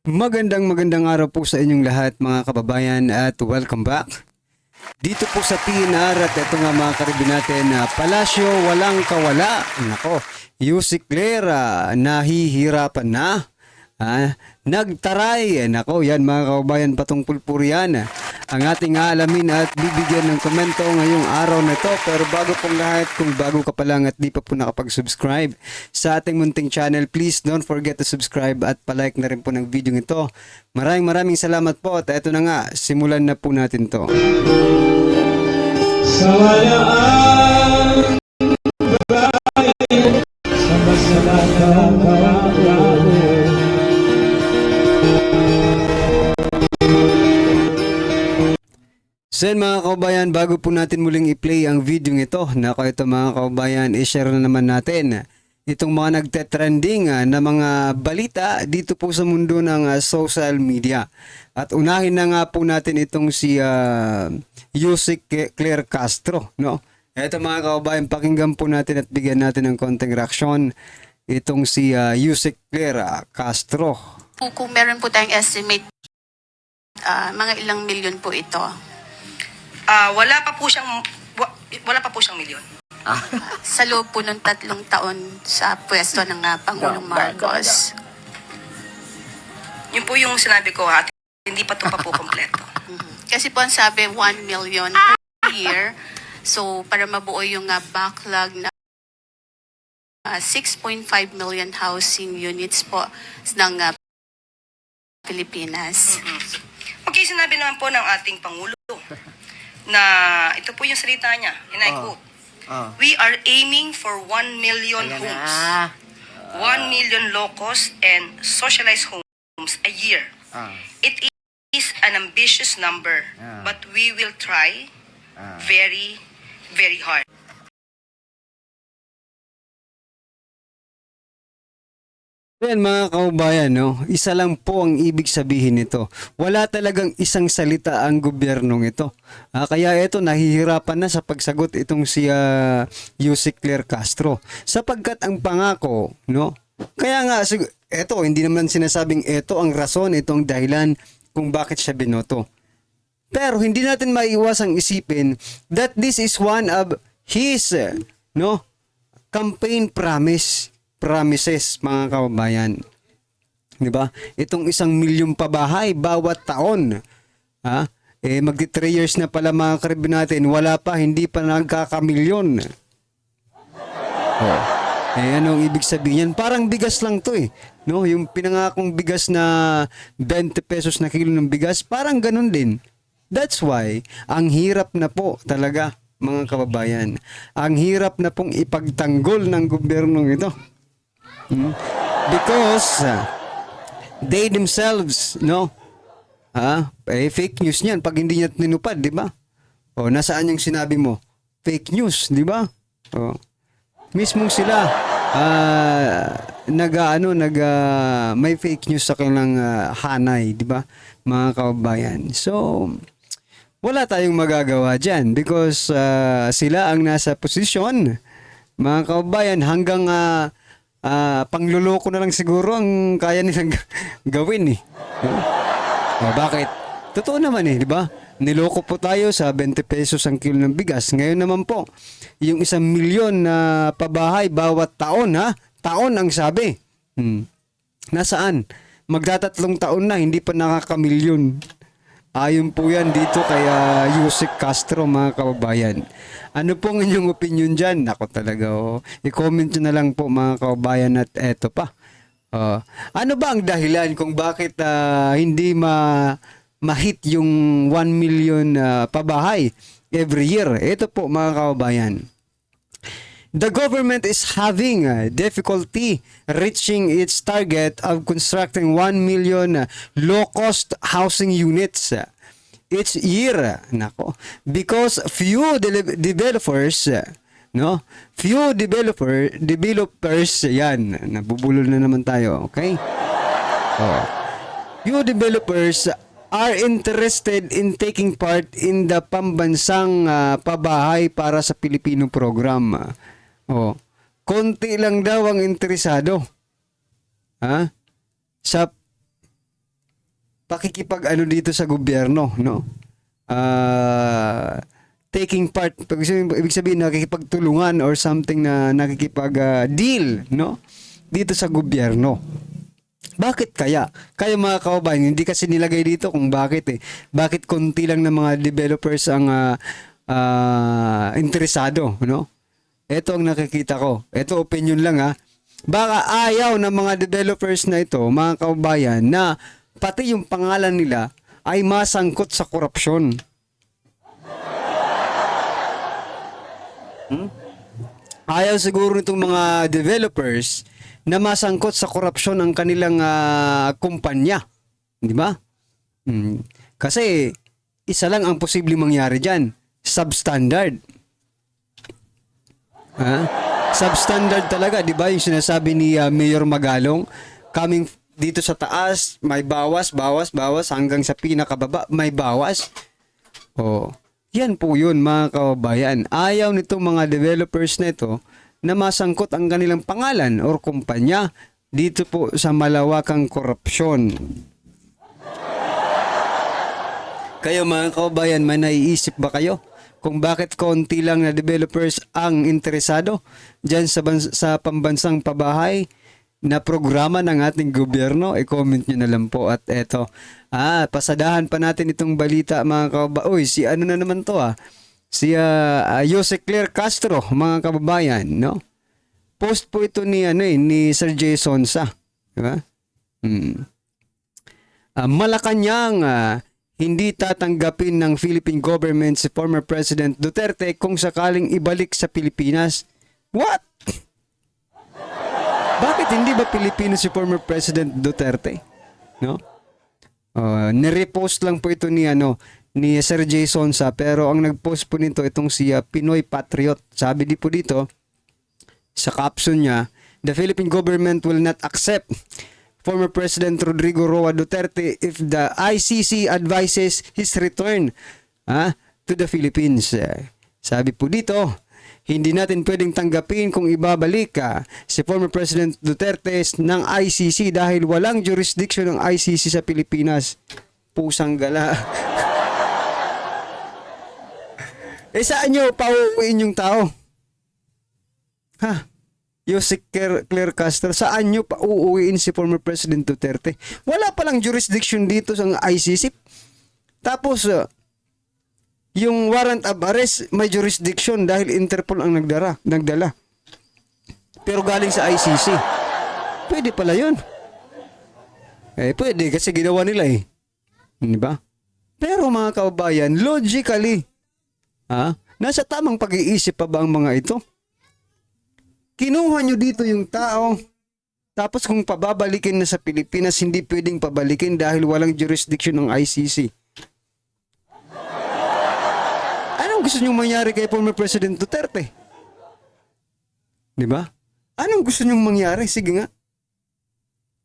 Magandang araw po sa inyong lahat mga kababayan at welcome back. Dito po sa PNR at ito nga mga karibin natin na Palasyo walang kawala. Nako, Yusik Claire nahihirapan na. Nagtaray. Nako, yan mga kababayan patungkol po riyan. Ang ating aalamin at bibigyan ng komento ngayong araw na ito. Pero bago pong lahat, kung bago ka pa lang at di pa po nakapag-subscribe sa ating munting channel, please don't forget to subscribe at palike na rin po ng video ito. Maraming salamat po at ito na nga, simulan na po natin to. Sa walaan babae, sa masalatang kawawa. So mga kababayan, bago po natin muling i-play ang video ito, nako ito mga kababayan, i-share na naman natin itong mga nagte-trending na mga balita dito po sa mundo ng social media. At unahin na nga po natin itong si Yusik Claire Castro, no? Ito mga kababayan, pakinggan po natin at bigyan natin ng konting reaksyon itong si Yusik Claire Castro. Kung meron po tayong estimate, mga ilang milyon po ito. Wala pa po siyang milyon. Sa loob po ng 3 taon sa pwesto ng Pangulong Marcos. Yun po yung sinabi ko, hindi pa ito pa po kompleto. Kasi po ang sabi 1 million per year. So para mabuo yung backlog na 6.5 million housing units po ng Pilipinas. Okay, sinabi naman po ng ating Pangulo na ito po yung salita niya, and I quote, "We are aiming for 1 million homes, 1 million low-cost and socialized homes a year. It is an ambitious number, but we will try very, very hard." Yan mga kaubayan, no? Isa lang po ang ibig sabihin nito. Wala talagang isang salita ang gobyernong ito. Kaya ito nahihirapan na sa pagsagot itong si Yusik Claire Castro. Sapagkat ang pangako, no? Kaya nga, ito, hindi naman sinasabing ito ang rason, ito ang dahilan kung bakit siya binoto. Pero hindi natin maiiwasang isipin that this is one of his, no? Campaign promises mga kababayan. 'Di ba? Itong 1 milyong pabahay bawat taon. Magti 3 years na pala mga karibin natin, wala pa, hindi pa nagkakamilyon. Anong ibig sabihin yan? Parang bigas lang 'to eh. No, yung pinangakong bigas na 20 pesos na kilo ng bigas, parang ganun din. That's why ang hirap na po talaga mga kababayan. Ang hirap na pong ipagtanggol ng gobyernong ito. Because they themselves, no? Fake news niyan pag hindi niya tinupad, di ba? Nasaan yung sinabi mo? Fake news, di ba? Mismong sila may fake news sa kanilang hanay, di ba? Mga kababayan. So, wala tayong magagawa diyan because sila ang nasa posisyon. Mga kababayan, hanggang pangluloko na lang siguro ang kaya nilang gawin eh. Bakit? Totoo naman eh, di ba? Niloko po tayo sa 20 pesos ang kilo ng bigas. Ngayon naman po, yung 1 milyon na pabahay bawat taon, taon ang sabi. Nasaan? Magtatatlong taon na, hindi pa nakakamilyon. Ayon po yan dito kay Yusik Castro mga kababayan. Ano pong inyong opinion dyan? Ako talaga, i-comment nyo na lang po mga kababayan at eto pa. Ano ba ang dahilan kung bakit hindi ma-hit yung 1 million pabahay every year? Ito po mga kababayan. The government is having difficulty reaching its target of constructing 1 million low-cost housing units each year. Nako, because few developers, yan, nabubulol na naman tayo, okay? Few developers are interested in taking part in the pambansang pabahay para sa Pilipino program. Konti lang daw ang interesado. Sa pakikipag-ano dito sa gobyerno, no? Taking part, ibig sabihin nakikipagtulungan or something na nakikipag-deal, no? Dito sa gobyerno. Bakit kaya? Kaya mga kababayan, hindi kasi nilagay dito kung bakit eh. Bakit konti lang ng mga developers ang interesado, no? Ito ang nakikita ko. Ito opinion lang ha. Baka ayaw ng mga developers na ito, mga kababayan, na pati yung pangalan nila ay masangkot sa korupsyon. Ayaw siguro nitong mga developers na masangkot sa korupsyon ang kanilang kumpanya. Di ba? Kasi isa lang ang posibleng mangyari dyan. Substandard. Substandard talaga, di ba? Yung sinasabi ni Mayor Magalong, coming dito sa taas, may bawas hanggang sa pinakababa, may bawas. Oh. Yan po yun mga kababayan. Ayaw nitong mga developers na ito na masangkot ang kanilang pangalan or kumpanya dito po sa malawakang korupsyon. Kayo mga kababayan, may naiisip ba kayo kung bakit konti lang na developers ang interesado dyan sa pambansang pabahay na programa ng ating gobyerno? I-comment nyo na lang po. At eto, pasadahan pa natin itong balita mga kababayan. Uy, si ano na naman to si Jose Claire Castro, mga kababayan, no? Post po ito ni ni Sir Jason Sa, di ba? Malacanang, hindi tatanggapin ng Philippine government si former President Duterte kung sakaling ibalik sa Pilipinas. What? Bakit hindi ba Pilipino si former President Duterte? No? Nirepost lang po ito ni Sir Jason Sa, pero ang nagpost po nito itong si Pinoy Patriot. Sabi di po dito sa caption niya, the Philippine government will not accept former President Rodrigo Roa Duterte if the ICC advises his return to the Philippines. Sabi po dito, hindi natin pwedeng tanggapin kung ibabalik si former President Duterte ng ICC dahil walang jurisdiction ng ICC sa Pilipinas. Pusang gala. Saan nyo pauuwiin yung tao? Jose Claire Castro, saan nyo pauuwiin si former President Duterte? Wala palang jurisdiction dito sa ICC. Tapos, yung warrant of arrest may jurisdiction dahil Interpol ang nagdala. Pero galing sa ICC. Pwede pala yun. Pwede kasi ginawa nila Di ba? Pero mga kababayan, logically, nasa tamang pag-iisip pa ba ang mga ito? Kinuha nyo dito yung tao, tapos kung pababalikin na sa Pilipinas, hindi pwedeng pabalikin dahil walang jurisdiction ng ICC. Anong gusto nyong mangyari kay former President Duterte? Di ba? Anong gusto nyong mangyari? Sige nga.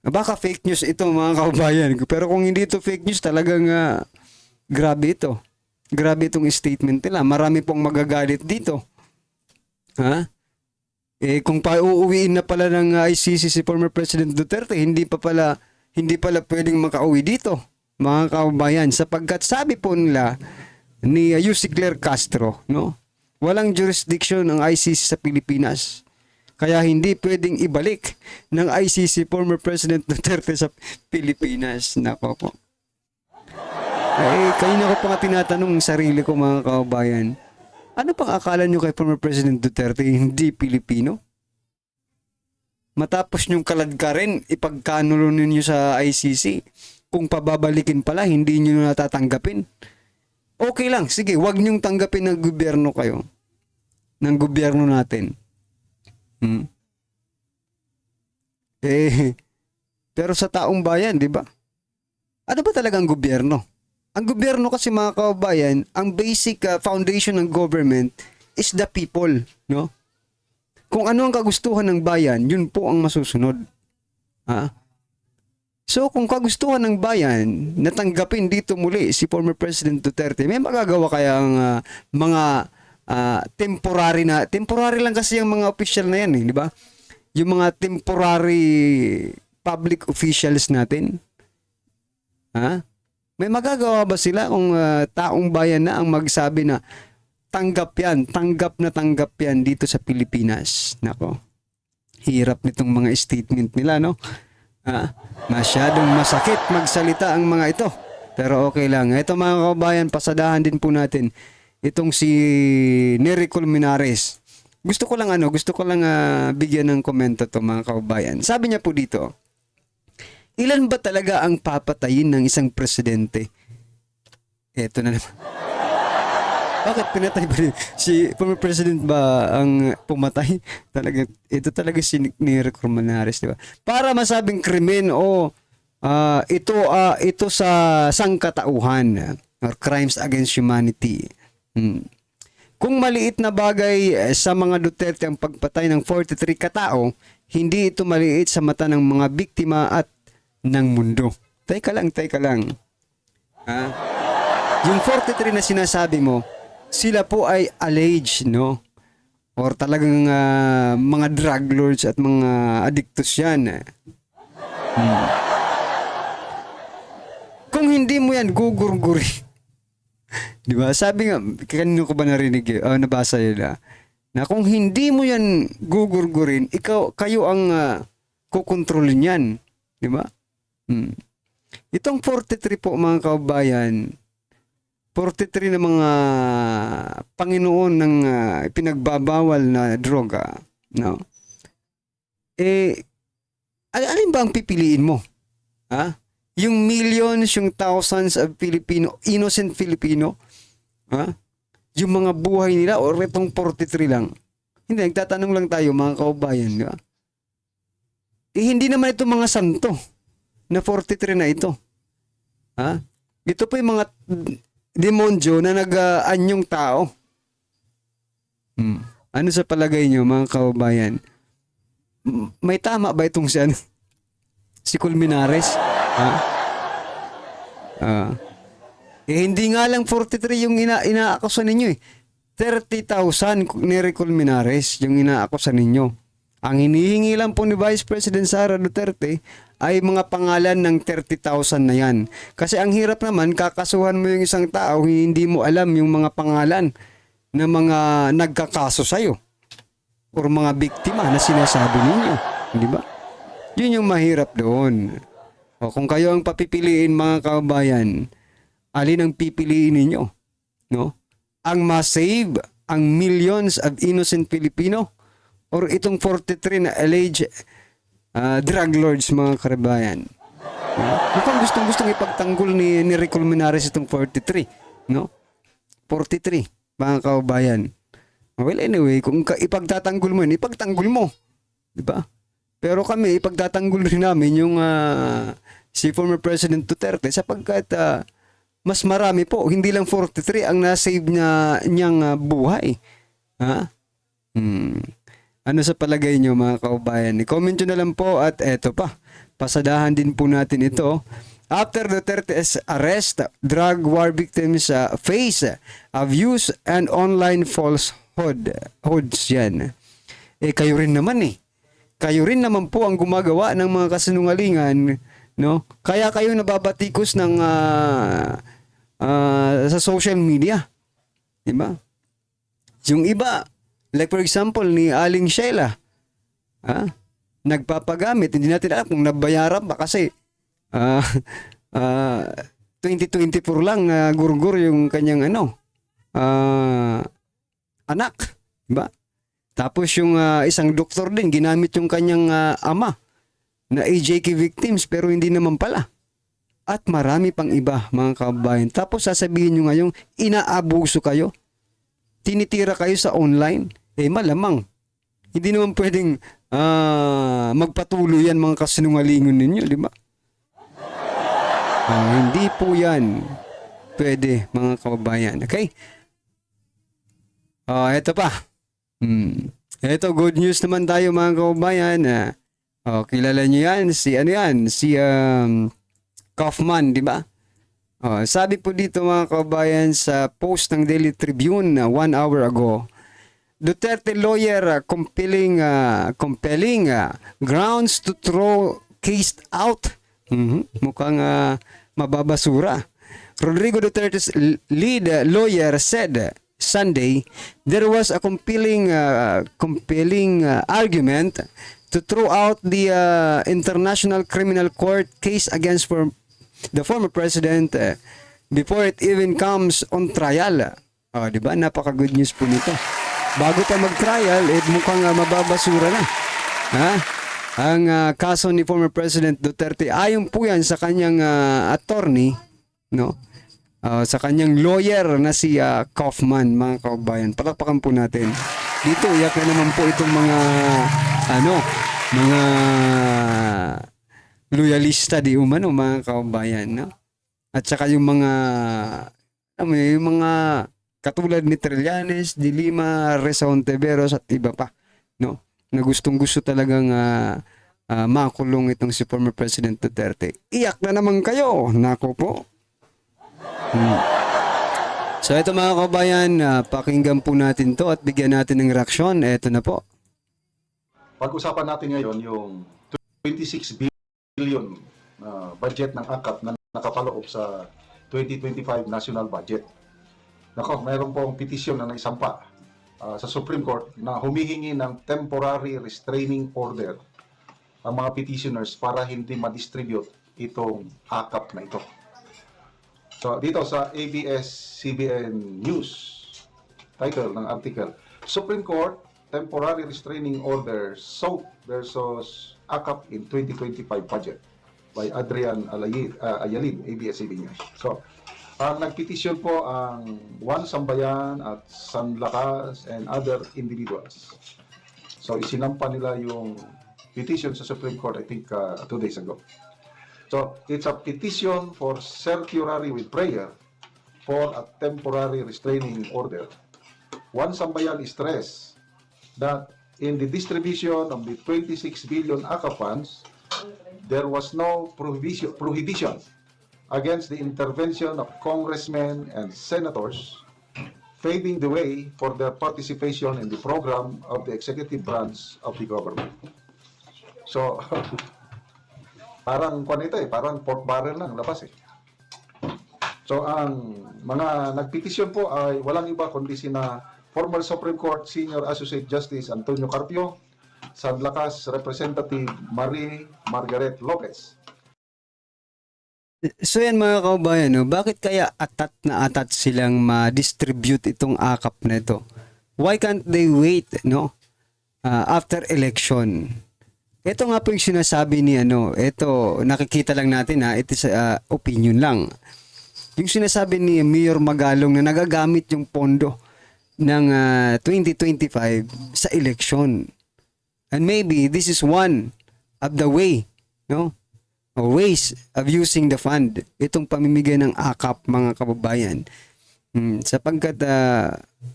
Baka fake news ito mga kababayan. Pero kung hindi ito fake news, talagang grabe ito. Grabe itong statement nila. Marami pong magagalit dito. Kung pauuwiin na pala ng ICC si former President Duterte, hindi pala pwedeng makauwi dito, mga kababayan, sapagkat sabi po nila ni Jose Claire Castro, no? Walang jurisdiction ng ICC sa Pilipinas. Kaya hindi pwedeng ibalik ng ICC former President Duterte sa Pilipinas. Nako po. Kanina ko pa nga tinatanong sarili ko mga kababayan, ano pang akala nyo kay former President Duterte hindi Pilipino? Matapos nyong kaladkarin, ipagkanulo ninyo sa ICC, kung pababalikin pala, hindi nyo natatanggapin. Okay lang, sige, wag nyong tanggapin ng gobyerno kayo. Ng gobyerno natin. Pero sa taong bayan, di ba? Ano ba talagang gobyerno? Ang gobyerno kasi mga kababayan, ang basic foundation ng government is the people, no? Kung ano ang kagustuhan ng bayan, yun po ang masusunod. So kung kagustuhan ng bayan, natanggapin dito muli si former President Duterte, may magagawa kaya ang mga temporary lang kasi yung mga official na yan, di ba? Yung mga temporary public officials natin. May magagawa ba sila kung taong bayan na ang magsabi na tanggap na tanggap yan dito sa Pilipinas? Nako, hirap nitong mga statement nila, no? Masyadong masakit magsalita ang mga ito. Pero okay lang. Ito mga kabayan, pasadahan din po natin itong si Nery Colmenares. Gusto ko lang bigyan ng komento to mga kabayan. Sabi niya po dito, ilan ba talaga ang papatayin ng isang presidente? Eto na naman. Bakit pinatay ba si former president ba ang pumatay? Ito talaga si Nery Colmenares, di ba? Para masabing krimen o ito sa sangkatauhan or crimes against humanity. Kung maliit na bagay sa mga Duterte ang pagpatay ng 43 katao, hindi ito maliit sa mata ng mga biktima at ng mundo. Teka lang. Yung 43 na sinasabi mo, sila po ay alleged, no? Or talagang mga drug lords at mga addictos yan. Kung hindi mo yan gugurguri, di ba? Sabi nga, kanino ko ba narinig nabasa yun na kung hindi mo yan gugurgurin, kayo ang kukontrolin yan. Di ba? Itong 43 po mga kabayan, 43 na mga Panginoon ng pinagbabawal na droga, no? Alin ba ang pipiliin mo? Yung millions, yung thousands of innocent Filipino, yung mga buhay nila o itong 43 lang? Hindi, nagtatanong lang tayo mga kabayan, di ba? Hindi naman ito mga santo na 43 na ito. Ito po yung mga demonyo na nag-anyong tao. Ano sa palagay nyo mga kabayan? May tama ba itong si Colmenares? Hindi nga lang 43 yung inaakusan ninyo 30,000 Nery Colmenares yung inaakusan ninyo. Ang hinihingi lang po ni Vice President Sara Duterte ay mga pangalan ng 30,000 na yan. Kasi ang hirap naman, kakasuhan mo yung isang tao, hindi mo alam yung mga pangalan ng mga nagkakaso sa'yo or mga biktima na sinasabi ninyo. Di ba? Yun yung mahirap doon. O kung kayo ang papipiliin mga kabayan, alin ang pipiliin ninyo? No? Ang ma-save ang millions of innocent Filipino or itong 43 na alleged drug lords mga kabayan? Mukhang gustong ipagtanggol ni Nery Colmenares itong 43, no? 43 mga kabayan. Well, anyway, kung ipagtatanggol mo yun, ipagtanggol mo. Di ba? Pero kami, ipagtatanggol rin namin yung si former President Duterte sapagkat mas marami po, hindi lang 43 ang na-save niyang buhay. Ano sa palagay nyo mga kaubayan? I-comment nyo na lang po at eto pa, pasadahan din po natin ito. After Duterte's arrest, drug war victims face abuse and online falsehoods yan. Kayo rin naman Kayo rin naman po ang gumagawa ng mga kasinungalingan, no? Kaya kayo nababatikos ng sa social media. Diba? Yung iba, like for example ni Aling Sheila, nagpapagamit, hindi natin alam kung nabayaran ba kasi 2024 lang na gurgur yung kanyang anak, diba? Tapos yung isang doktor din ginamit yung kanyang ama na AJK victims pero hindi naman pala. At marami pang iba mga kabayan. Tapos sasabihin nyo ngayong inaabuso kayo, tinitira kayo sa online, malamang hindi naman pwedeng magpatuloy yan mga kasinungalingon ninyo, di ba? Hindi po yan pwede mga kababayan. Okay? Ito pa. Ito, good news naman tayo mga kababayan. Kilala nyo yan? Si Kaufman, di ba? Sabi po dito mga kababayan sa post ng Daily Tribune 1 hour ago, Duterte lawyer compelling grounds to throw case out. Mukhang mababasura. Rodrigo Duterte's lead lawyer said Sunday there was a compelling argument to throw out the International Criminal Court case against the former president before it even comes on trial. Di ba? Napaka-good news po nito. Bago pa mag-trial, mukhang mababasura na. Ha? Ang kaso ni former President Duterte, ayon po yan sa kanyang attorney, no? Sa kanyang lawyer na si Kaufman, mga kababayan. Palakpakan po natin. Dito, iyak na naman po itong mga mga loyalista di umano, mga kababayan, no? At saka yung mga katulad ni Trillanes, De Lima, Reza Hontiveros at iba pa, no? Na gustong-gusto talagang makulong itong si former President Duterte. Iyak na naman kayo. Nako po. So ito mga kabayan, pakinggan po natin to at bigyan natin ng reaksyon. Ito na po. Pag-usapan natin ngayon yung 26 billion budget ng AKAP na nakapaloob sa 2025 national budget. Nako, mayroon pong petisyon na naisampa sa Supreme Court na humihingi ng temporary restraining order ang mga petitioners para hindi ma-distribute itong AKAP na ito. So dito sa ABS-CBN News, title ng article, Supreme Court Temporary Restraining Order SOAP versus AKAP in 2025 Budget by Adrian Ayalin, ABS-CBN News. So, ang nagpetisyon po ang Juan Sambayan at San Lakas and other individuals. So, isinampa nila yung petition sa Supreme Court, I think 2 days ago. So, it's a petition for certiorari with prayer for a temporary restraining order. Juan Sambayan stressed that in the distribution of the 26 billion AKA funds, there was no prohibition against the intervention of congressmen and senators, paving the way for their participation in the program of the executive branch of the government. So, parang parang pork barrel lang labas eh. So, ang mga nagpetisyon po ay walang iba kundi sina former Supreme Court Senior Associate Justice Antonio Carpio, San Lakas Representative Marie Margaret Lopez. So yan mga kaubayan, no? Bakit kaya atat silang ma-distribute itong AKAP na ito? Why can't they wait, no? After election? Ito nga po yung sinasabi ni ito nakikita lang natin ito sa opinion lang. Yung sinasabi ni Mayor Magalong na nagagamit yung pondo ng 2025 sa election. And maybe this is one of the ways of using the fund. Itong pamimigay ng AKAP, mga kababayan. Sapagkat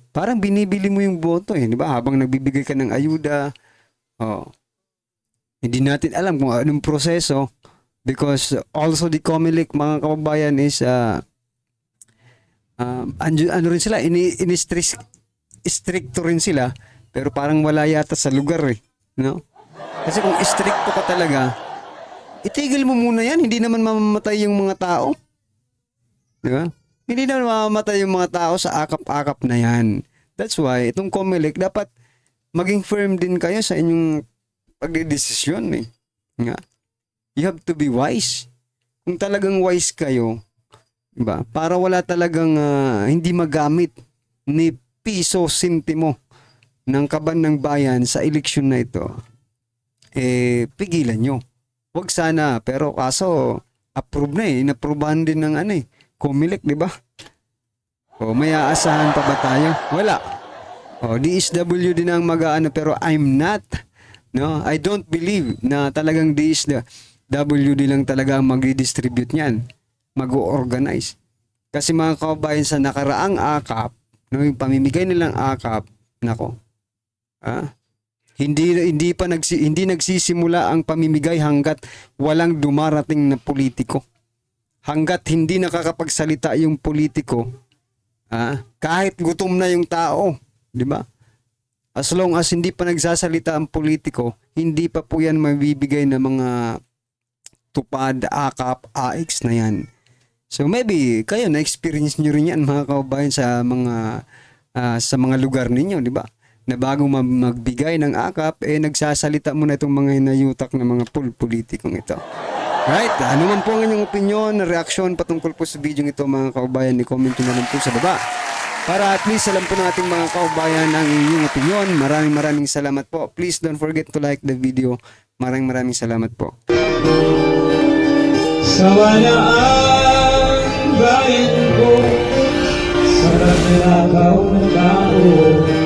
parang binibili mo yung boto di ba? Habang nagbibigay ka ng ayuda. Hindi natin alam kung anong proseso because also the COMELEC, mga kababayan, is rin sila, stricto rin sila, pero parang wala yata sa lugar no? Kasi kung stricto ka talaga, itigil mo muna yan, hindi naman mamamatay yung mga tao. Di ba? Hindi naman mamamatay yung mga tao sa akap-akap na yan. That's why, itong COMELEC, dapat maging firm din kayo sa inyong pagdedesisyon Nga. You have to be wise. Kung talagang wise kayo, diba? Para wala talagang hindi magamit ni piso sentimo ng kaban ng bayan sa eleksyon na ito, pigilan nyo. Huwag sana, pero kaso approve na inaprubahan din ng COMELEC, di ba? May aasahan pa ba tayo? Wala. DSW din ang pero I'm not. No, I don't believe na talagang DSWD lang talaga ang mag-distribute niyan, mag-organize. Kasi mga kababayan, sa nakaraang AKAP, yung pamimigay nilang AKAP, hindi nagsisimula ang pamimigay hanggat walang dumarating na politiko. Hanggat hindi nakakapagsalita yung politiko, kahit gutom na yung tao, di ba? As long as hindi pa nagsasalita ang politiko, hindi pa po yan mabibigay ng mga tupad, AKAP, AX na yan. So maybe kayo na-experience nyo rin yan mga kababayan sa mga lugar ninyo, di ba? Na bago magbigay ng akap, nagsasalita muna itong mga hinayutak na mga politikong ito. Right? Ano man po ang inyong opinion, reaksyon patungkol po sa video ito mga kababayan, i-comment nyo na lang po sa baba. Para at least alam po natin mga kababayan ang inyong opinion. Maraming salamat po. Please don't forget to like the video. Maraming salamat po. Sawa ang bayan ko sa nagnakaw ng tao.